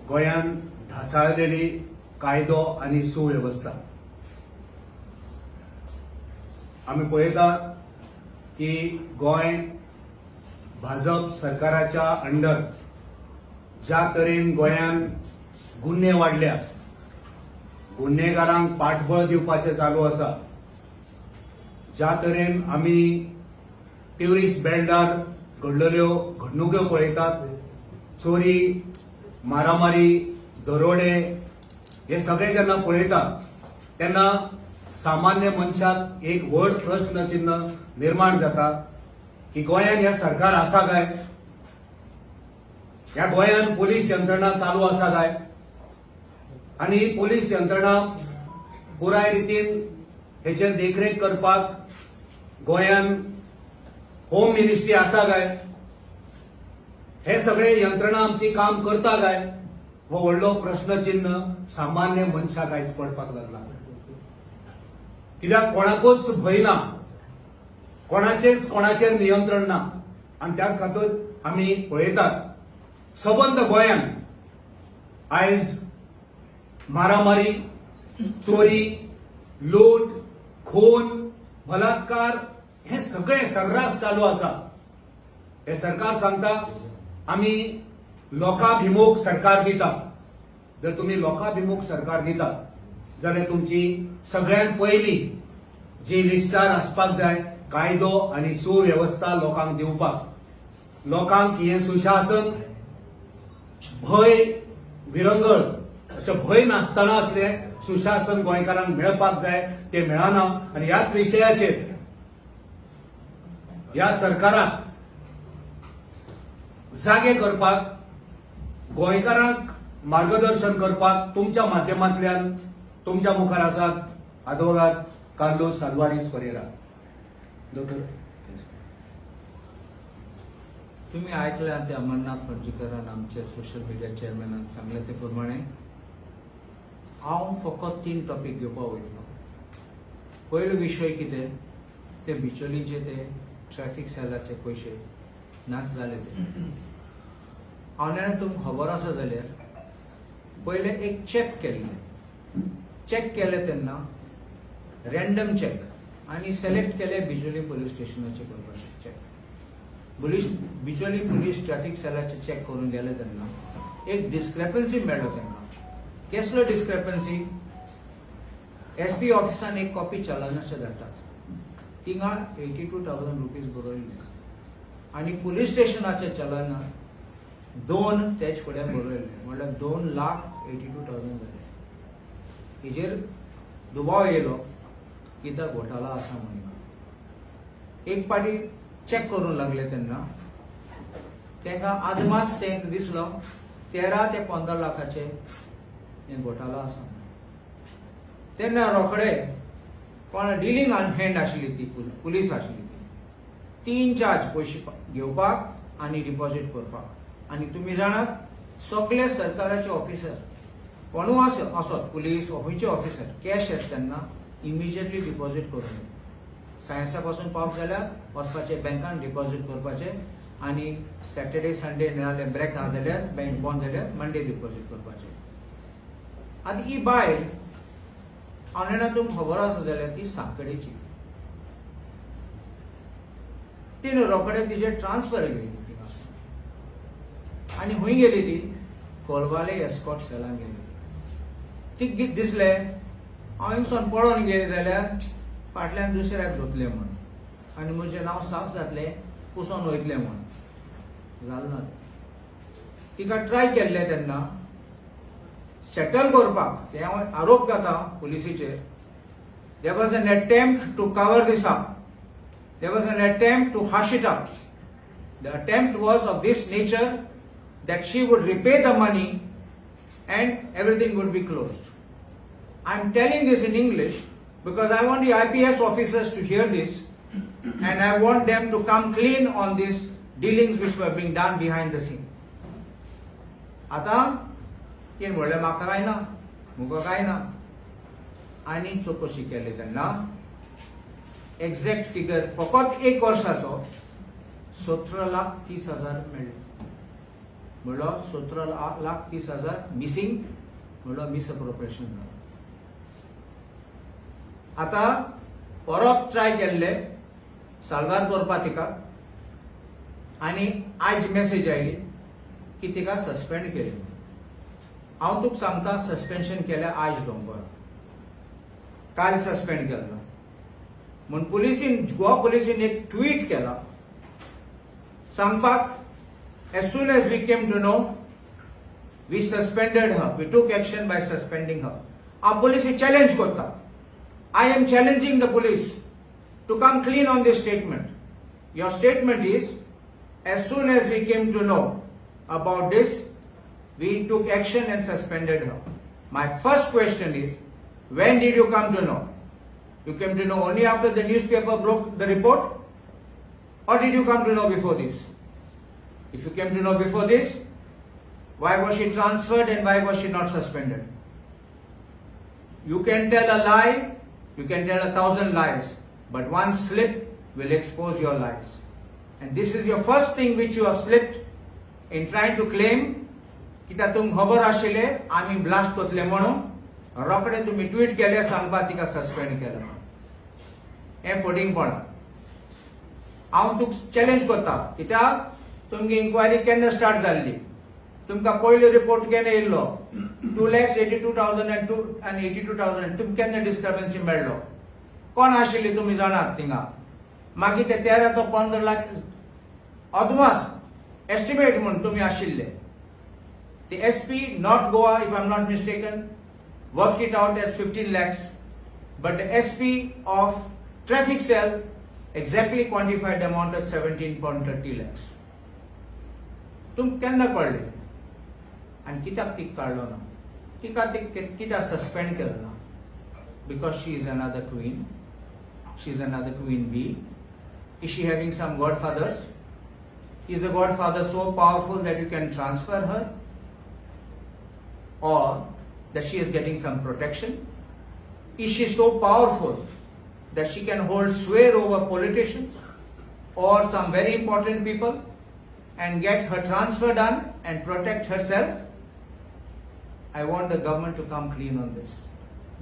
गोंयांत ढासळलेली कायदो आणि सुव्यवस्था आम्ही पळयतात की गोंय भाजप सरकाराच्या अंडर ज्या तरेन गोंयांत गुन्हे वाडल्या, गुन्हेगारांक पाठबळ दिवपाचे चालू आसा, ज्या तरेन आमी ट्युरिस्ट बेल्डार घडलेल्यो घडणुको पळयतात, चोरी, मारामारी, दरोडे हे सगळे जेन्ना पळयतात तेन्ना सामान्य मनशाक एक व्हड प्रश्नचिन्ह निर्माण जाता की गोंयांत हे सरकार आसा काय, ह्या गोंयांत पोलीस यंत्रणा चालू आसा काय, आणि ही पोलीस यंत्रणा पुराय रितीन हेचेर देखरेख करपाक गोंयांत होम मिनिस्ट्री आसा काय, हे सगळे यंत्रणा आमची काम करता काय, हो व्हडलो प्रश्नचिन्ह सामान्य मनशाक आयज पडपाक लागला. कित्याक कोणाकूच भंय ना, कोणाचेर नियंत्रण ना, आणि त्याच खातीर आमी पळयतात सबंद गोंयांत आयज मारामारी, चोरी, लूट, खून, बलात्कार हे सगळे सर्रास चालू आसा. हे सरकार सांगता आमी लोकाभिमुख सरकार दिता. जर तुम्ही लोकाभिमुख सरकार दिता जाल्यार तुमची सगळ्यात पयली जी लिस्टार आसपाक जाय कायदो आणि सुव्यवस्था लोकांक दिवपाक, लोकांक हे सुशासन, भय, विरंगळ अशें भय नासतना असले सुशासन गोंयकारांक मेळपाक जाय, ते मेळना. आणि ह्याच विशयाचेर ह्या सरकाराक जागे करपाक, गोंयकारांक मार्गदर्शन करपाक तुमच्या माध्यमांतल्यान तुमच्या मुखार आसात आदवोगाद कार्लोस अल्वारेस फेरेरा. डॉक्टर, तुम्ही ऐकल्या ते अमरनाथ पर्रीकरान आमचे सोशल मिडिया चेअरमॅनान सांगले ते प्रमाणे हांव फकत 3 टॉपिक घेवपाक वयतलो. पयलो विशय कितें, ते बिचोलीचे ते ट्रॅफिक सेलाचे पयशे नाच जाले ते. हांवें तुमकां खबर आसा जाल्यार पयले एक चॅक केले तेन्ना रँडम चॅक आनी सिलेक्ट केले बिचोली पुलीस स्टेशनाचे करपाचे check. Bicholim police traffic सेलाचे check करून गेले तेन्ना एक डिस्क्रेपन्सी मेळ्ळो तेन्ना. कसलो डिस्क्रेपन्सी, SP ऑफिसान एक कॉपी चलनाचे धाडटात, थिंगा 82,000 रुपीज बरयल्ले, आनी पुलीस स्टेशनाचे चलन 2 तेज फुडें बरयल्ले, म्हळ्यार 2,82,000 जाले. हेजेर दुबाव येयलो की तो घोटाळा आसा म्हणून. एक पाटी चेक करूंक लागले तेन्ना तांकां आदमास तेंक दिसलो 13 ते 15 लाखाचे हे घोटाळा आसा. तेन्ना रोखडे कोण डिलिंग हँड आशिल्ली ती पुलीस आशिल्ली ती 3 चार्ज पयशे घेवपाक आनी डिपॉझिट करपाक. आनी तुमी जाणात सगळे सरकाराचे ऑफिसर कोणू आसत पुलीस खंयचे ऑफिसर कॅश येता तेन्ना इमिजिएटली डिपॉझिट करून सायन्सा पासून पावप जाल्यार वचपाचे बँकान डिपॉझिट करपाचे, आनी सॅटर्डे संडे नाजाल्यार ब्रेक ना जाल्यार बँक बंद जाल्यार मंडे डिपॉझिट करपाचे. आनी ही बायल हांवें तुमकां खबर आसा जाल्यार ती सांकडेची. तिणें रोखडे तिचे ट्रान्सफर गेली थिंगा आनी खंय गेली ती कोलवाले एस्कॉट सेलान गेली. ती दिसले हांव हिंगसून पळोवन गेले जाल्यार फाटल्यान दुसऱ्याक धोतले म्हण, आनी म्हजें नांव साफ जातलें, पुसून वयतलें म्हण. जालें ना. तिका ट्राय केल्ले तेन्ना सेटल करपाक, ते हांव आरोप घाता पुलिसीचेर. There was an attempt to cover this up. There was an attempt to hush it up. The attempt was of this nature that she would repay the money and everything would be closed. I am telling this in English because I want the IPS officers to hear this and I want them to come clean on these dealings which were being done behind the scene. आता तीन म्हणलें म्हाका काय ना, मुका काय ना, आनी चौकशी केली तेन्ना एक्झॅक्ट फिगर फकत 1 वर्साचो 17,30,000 मेळ्ळे. म्हणलो 17,30,000 मिसिंग, म्हणलो मिसअप्रोप्रिएशन जालें. आतां परत ट्राय केल्ले साल्वार करपा तिका, आनी आज मेसेज आयली की तिका सस्पेंड केली. हांव तुका सांगता, सस्पेन्शन केलें आज दोंगर, काल सस्पेंड केल्लो म्हूण पुलिसीन, गोवा पुलिसीन एक ट्वीट केला सांगपाक, as soon as we came to know, we suspended her, we took action by suspending her. हांव पुलिसी चॅलेंज करता. I am challenging the police to come clean on this statement. Your statement is, as soon as we came to know about this, we took action and suspended her. My first question is, when did you come to know? You came to know only after the newspaper broke the report? Or did you come to know before this? If you came to know before this, why was she transferred and why was she not suspended? You can tell a lie, you can tell 1,000 lies, but one slip will expose your lies. And this is your first thing which you have slipped in trying to claim की तुम खबर आशिल्ले आमी blast करतले म्हणून रोखडे तुम्ही tweet केले सांगपा तिका सस्पेंड केलं. हें फटींगपण. हांव तुका चॅलेंज करता, कित्याक तुमची इन्क्वायरी केन्ना स्टार्ट जाल्ली, तुमकां पयलो रिपोर्ट केन्ना येयल्लो, 2,82,000 आनी 82,000, तुमकां केन्ना डिस्क्रिपन्सी मेळ्ळो, कोण आशिल्ली तुमी जाणात थिंगा. मागीर ते 13 to 15 लाख अदमास एस्टिमेट म्हणून तुमी आशिल्ले. The SP, not Goa, if I'm not mistaken, worked it out as 15 lakhs, but the SP of traffic cell exactly quantified the amount as 17.30 lakhs. तुम केन्ना कळले आनी कित्याक तीक काडलो ना, तिका कित्याक सस्पेंड केलो ना? Because she is another queen, she is another queen bee. Is she having some godfathers? Is the godfather so powerful that you can transfer her? Or that she is getting some protection? Is she so powerful that she can hold sway over politicians or some very important people and get her transfer done and protect herself? I want the government to come clean on this.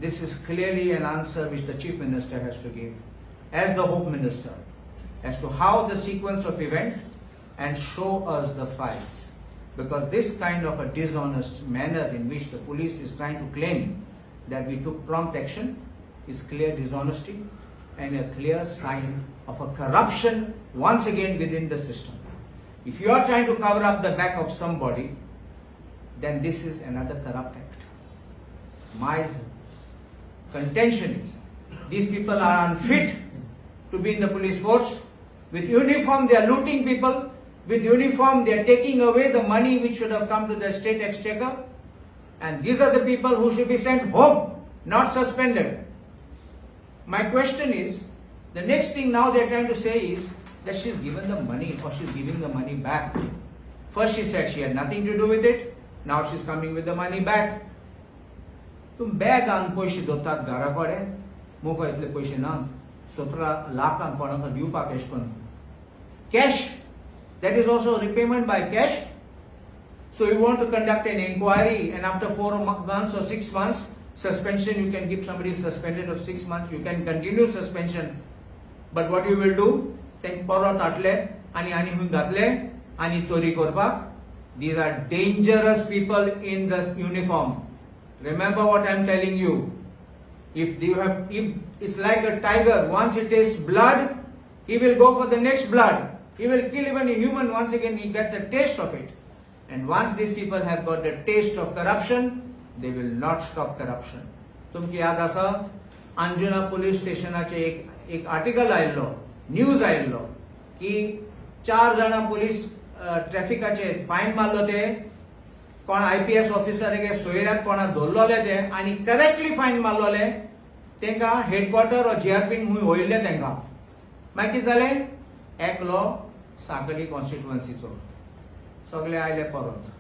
This is clearly an answer which the Chief Minister has to give as the Home Minister as to how the sequence of events and show us the files. Because this kind of a dishonest manner in which the police is trying to claim that we took prompt action is clear dishonesty and a clear sign of a corruption once again within the system. If you are trying to cover up the back of somebody, then this is another corrupt act. My contention is, these people are unfit to be in the police force. With uniform, they are looting people. With uniform, they are taking away the money which should have come to the state exchequer. And these are the people who should be sent home, not suspended. My question is, the next thing now they are trying to say is that she's given the money or she's giving the money back. First she said she had nothing to do with it. Now she's coming with the money back. तुम bag आन पयशे दोतात घरा कडेन, मोको इतले पयशे ना, 17 लाखांक कोणाक दिवपाक एश कोन्न. Cash, that is also repayment by cash. So you want to conduct an inquiry and after 4 months or 6 months suspension, you can keep somebody suspended of 6 months, you can continue suspension. But what you will do, तेंक परत हाडले आनी हूंय घातले आनी चोरी करपाक. These are dangerous people in this uniform. Remember what I'm telling you. If it's like a tiger, once it tastes blood, he will go for the next blood. He will kill even a human. Once again, he gets a taste of it. And once these people have got a taste of corruption, they will not stop corruption. तुमकी याद आसा, Anjuna police स्टेशनाचे एक article आयिल्लो, news आयिल्लो की 4 जाणां police ट्रॅफिकाचे fine मारलो ते कोण IPS ऑफिसर सोयऱ्याक कोणा दवरलोले ते आनी करेक्टली फायन मारलोले तेंकां हेडक्वॉर्टर और GRP हूंय वयल्ले तेंकां. मागीर कितें जालें, एकलो सांकळी कॉन्स्टिट्युएन्सीचो सगळे आयले परत.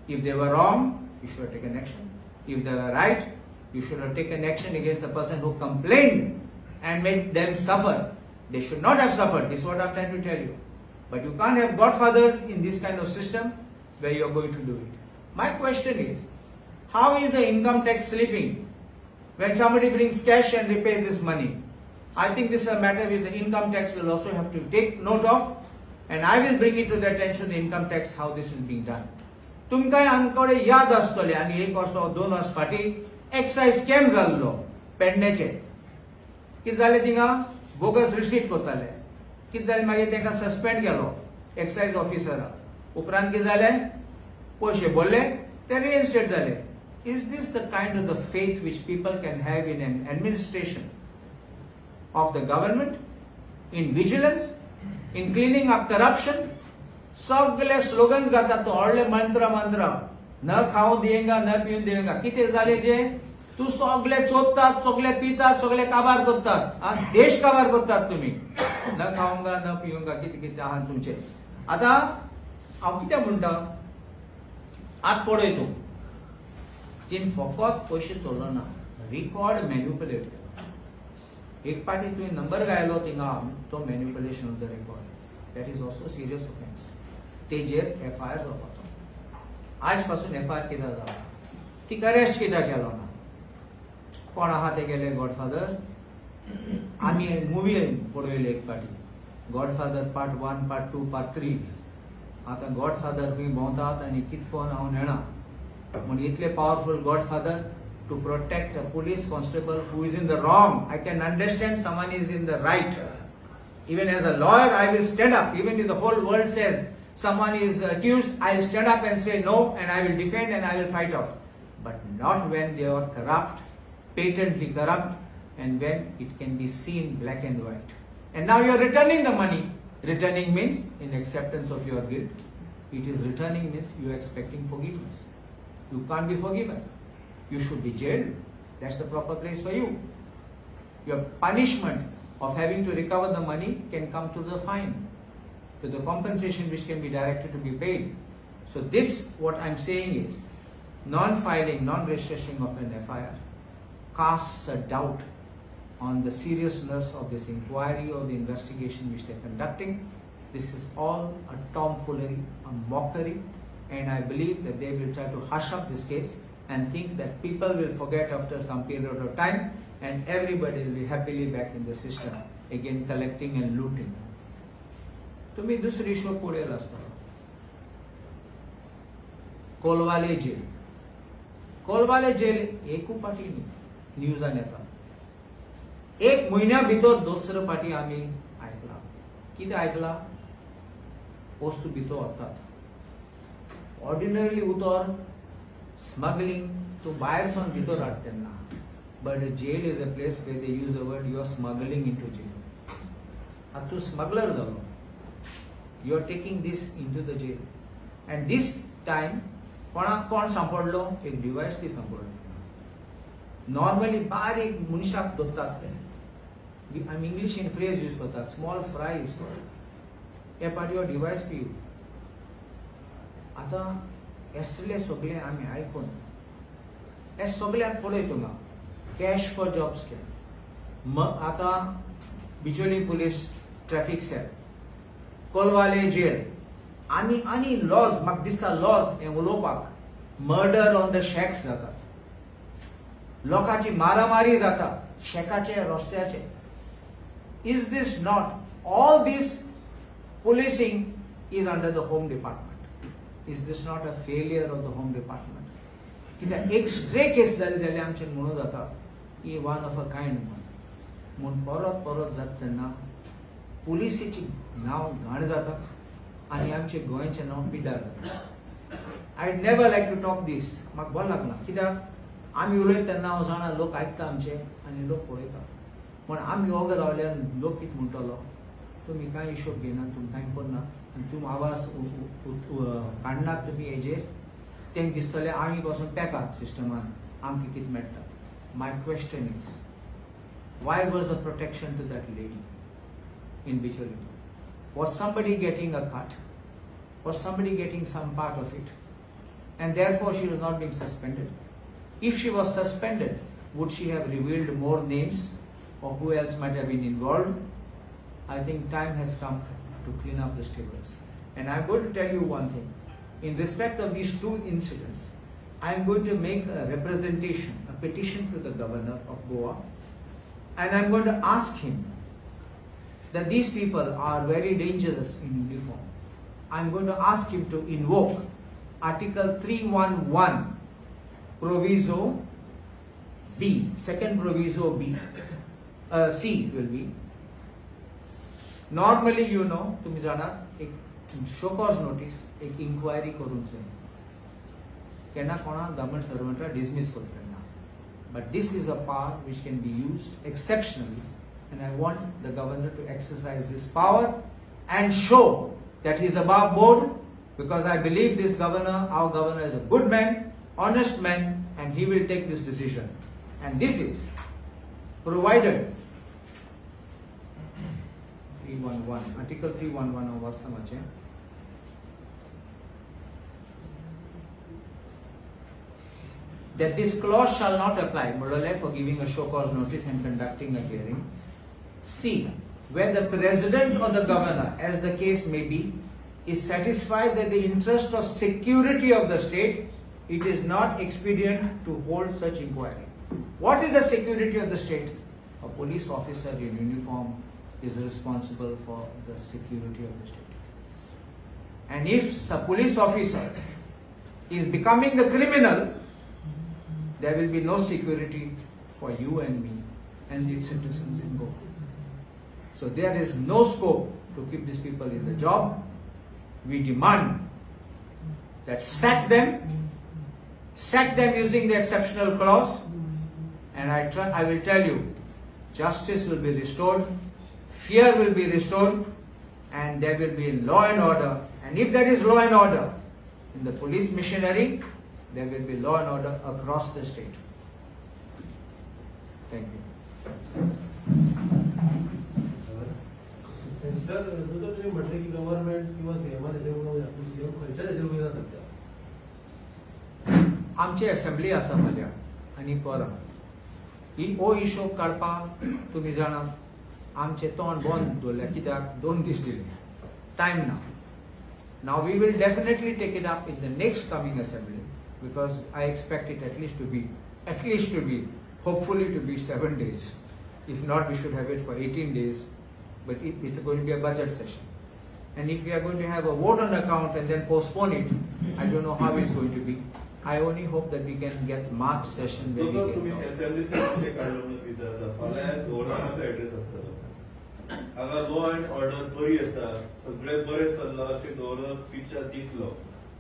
If they were wrong, you should have taken action. If they were right, you should have taken action against the person who complained and made them suffer. They should not have suffered. This is what I'm trying to tell you. But you can't have godfathers in this kind of system. where you are going to do it. My question is, how is the income tax sleeping when somebody brings cash and repays this money? I think this is a matter which the income tax will also have to take note of, and I will bring it to the attention of the income tax how this is being done. तुमकांय आमकडे याद आसतले आनी 1 verse 2 verse फाटी excise scam जाल्लो पेडणेचे कितें जालें थिंगा bogus receipt कोत्ताले कितें जालें मागीर ताका सस्पेंड केलो एक्साइज ऑफिसरा उपरांत कितें जालें पयशे भरले ते रिइन्स्टेट जाले. Is this the kind of the faith which people can have in an administration of the government, in vigilance, in cleaning up corruption? सगळे स्लोगन्स घातात तो व्हडले मंत्र न खाऊ देंगा न पिऊन देंगा कितें जालें जे तूं सगळे चोदतात सगळे पितात सगळे काबार करतात देश काबार करतात तुम्ही न खाऊंगा न पिऊंगा कितें कितें आहा तुमचें. आतां हांव कितें म्हणटा आत पळय तूं तीन फकत पयशे चोरलो ना रिकॉर्ड मॅन्युपुलेट केलो. एक पाटी तुवें नंबर गायलो थिंगा तो manipulation of the record that is also serious offence. तेजेर एफआयआर जावपाचो. आज पासून एफआयआर कित्याक जाला ती अरेस्ट कित्याक केलो ना कोण आहा ते गेले गॉडफादर आमी मुवी पळयली एक पाटी गॉडफादर पार्ट 1 पार्ट 2 पार्ट 3 आतां गॉडफादर खंय भोंवतात आनी कितकोन हांव नेणा म्हण इतले powerful godfather to protect a police constable who is in the wrong. I can understand someone is in the right. Even as a lawyer, I will stand up. Even if the whole world says someone is accused, I will stand up and say no, and I will defend and I will fight out. But not when they are corrupt, patently corrupt, and when it can be seen black and white. And now you are returning the money. Returning means in acceptance of your guilt. It is returning means you are expecting forgiveness. You can't be forgiven. You should be jailed. That's the proper place for you. Your punishment of having to recover the money can come to the fine, to the compensation which can be directed to be paid. So this, what I'm saying is, non-filing, non-registration of an FIR casts a doubt on the seriousness of this inquiry or the investigation which they're conducting. This is all a tomfoolery, a mockery, and I believe that they will try to hush up this case and think that people will forget after some period of time and everybody will be happily back in the system again collecting and looting. तुम्ही दुसरी show पळयला आसतलो Colvale jail. Colvale jail एकू पाटी न्यूजान येता एक म्हयन्या भितर दुसरो पाटी आमी आयकला. कितें आयकला वस्तू भितर वतात ऑर्डिनरली उतर स्मगलिंग तूं भायर सावन भितर हाड तेन्ना. But a jail is a place where they use the word you are smuggling into jail. At tu smuggler zalo. You are taking this into the jail. And this time, kon sampadlo ek device bhi sampadlo. Normally barik munshak dottat te. I'm English in phrase use karta. Small fry is called. A part your device bhi. Ata esle sogle ami iPhone. Es sogle pole tunga. Cash for jobs के आता Bicholim police traffic cell Colvale jail आनी laws म्हाका दिसता laws हे उलोवपाक murder on the shacks जातात लोकांची मारामारी जाता शेकाचे रस्त्याचे. Is this not all this policing is under the home department. Is this not a failure of the home department. कित्याक एक स्ट्रे केस जाली जाल्यार आमचे म्हणून जाता की वन ऑफ अ कायंड म्हूण परत जाता तेन्ना पुलिसेची नांव घाण जाता आनी आमचे गोंयचें नांव पिड्ड्यार जाता. I never like to talk दीस म्हाका बरें लागना कित्याक आमी उलयता तेन्ना हांव जाणा लोक आयकता आमचे आनी लोक पळयता पूण आमी वोगोर रावल्यार लोक कितें म्हणटलो तुमी कांय हिशोब घेयनात तुमी कांय करनात आनी तुमी आवाज काडनात तुमी हेजेर तेंक दिसतलें आमी पासून पेकात सिस्टमान आमकां कितें मेळटा. My question is, why was the protection to that lady in Bicholi? Was somebody getting a cut? Was somebody getting some part of it? And therefore she was not being suspended? If she was suspended, would she have revealed more names or who else might have been involved? I think time has come to clean up the tables. And I'm going to tell you one thing. in respect of these two incidents, I am going to make a representation, a petition to the governor of Goa, and I am going to ask him that these people are very dangerous in uniform. I am going to ask him to invoke Article 311 Proviso B, second Proviso B, C will be. Normally, you know, तुम्ही जाणार एक show cause notice, एक inquiry करून केन्ना कोणा government सर्वंटला dismiss करतना. But this is a power which can be used exceptionally, and I want the governor to exercise this power and show that he is above board, because I believe this governor, our governor, is a good man, honest man, and he will take this decision. And this is provided 311, Article 311 of Vastamache. That this clause shall not apply, Murale, for giving a show cause notice and conducting a hearing. C, where the president or the governor, as the case may be, is satisfied that the interest of security of the state, it is not expedient to hold such inquiry. What is the security of the state? A police officer in uniform is responsible for the security of the state. And if a police officer is becoming the criminal, there will be no security for you and me and its citizens in Goa. So there is no scope to keep these people in the job. We demand that sack them using the exceptional clause, and I will tell you, justice will be restored, fear will be restored, and there will be law and order. And if there is law and order in the police machinery, there will be law and order across the state. Thank you. Sir जर तुम्ही म्हटले की government किंवा CM त्याच्यामुळे CM खंयच्या त्याच्यावर विरोध करता. आमची असेंब्ली आसा फाल्यां आनी परम ही ओ हिशोब काडपाक तुमी जाणा आमचें तोंड बंद दवरल्या, कित्याक 2 दीस दिले, टायम ना. Now we will definitely take it up in the next coming assembly, because I expect it at least to be, hopefully to be 7 days. If not, we should have it for 18 days. But it's going to be a budget session. And if we are going to have a vote on account and then postpone it, I don't know how it's going to be. I only hope that we can get March session very हांगा law and order बरी आसा, सगळे बरे चल्ला अशें governor स्पीचार दितलो,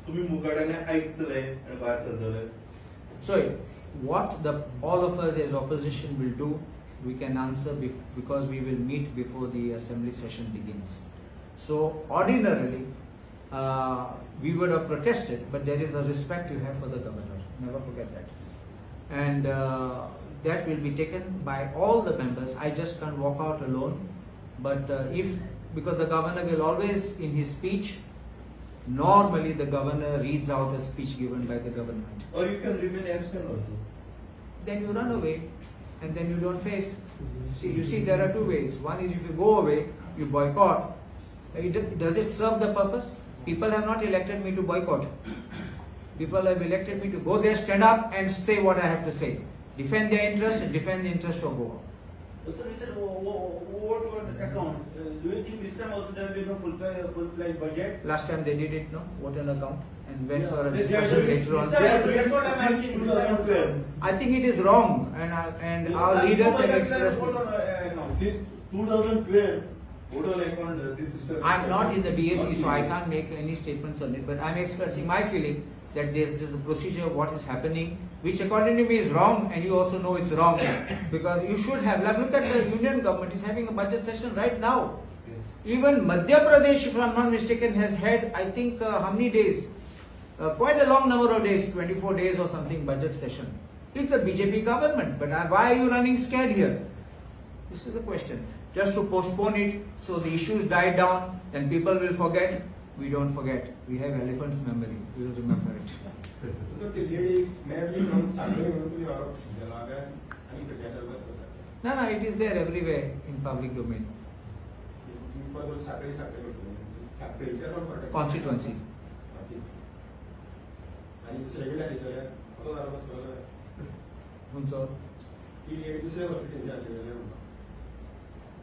तुम्ही मुखाट्याने आयकतले आनी भायर सरतले. So what all of us as opposition will do, we can answer because we will meet before the assembly session begins. So ordinarily we would have protested, but there is a respect you have for the governor. Never forget that. And that will be taken by all the members. I just can't walk out alone. But because the governor will always, in his speech, normally the governor reads out a speech given by the government. Or you can remain absent also. Then you run away and then you don't face. You see, there are 2 ways. One is if you go away, you boycott. Does it serve the purpose? People have not elected me to boycott. People have elected me to go there, stand up and say what I have to say. Defend their interest and defend the interest of Goa. Vote account. Do you think this time also there will be no full-fledged budget? Last time they did it, no? Vote an account and went for a This discussion later on. That's what I'm asking. This time also. I think it is wrong, and our leaders have expressed this. 2012, vote on account, this system. I'm not in the BSc, so I can't make any statements on it, but I'm expressing my feeling that this is a procedure of what is happening, which according to me is wrong, and you also know it's wrong, because you should have, like, look at the union government is having a budget session right now. Yes. Even Madhya Pradesh, if I'm not mistaken, has had, I think, how many days? Quite a long number of days, 24 days or something, budget session. It's a BJP government, but why are you running scared here? This is the question. Just to postpone it so the issues die down and people will forget. We don't forget. We have elephant's memory. We will remember it. No, it is there everywhere in public domain. Constituency. आणि दुसरे कडेन आलेले असो जालो बसलो खंयचो ती lady दुसऱ्या हॉस्पिटलांची आलेले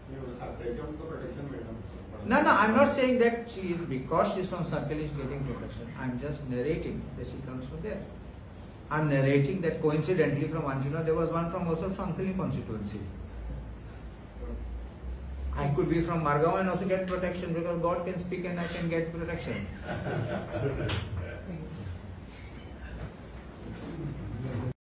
म्हणून साखळेचे आमकां प्रोटेक्शन मेळटा No, no, I'm not saying that she is, because she's from Circle, is getting protection. I'm just narrating that she comes from there. I'm narrating that coincidentally from Anjuna, there was one from also from Ankali constituency. I could be from Margaon and also get protection because God can speak and I can get protection.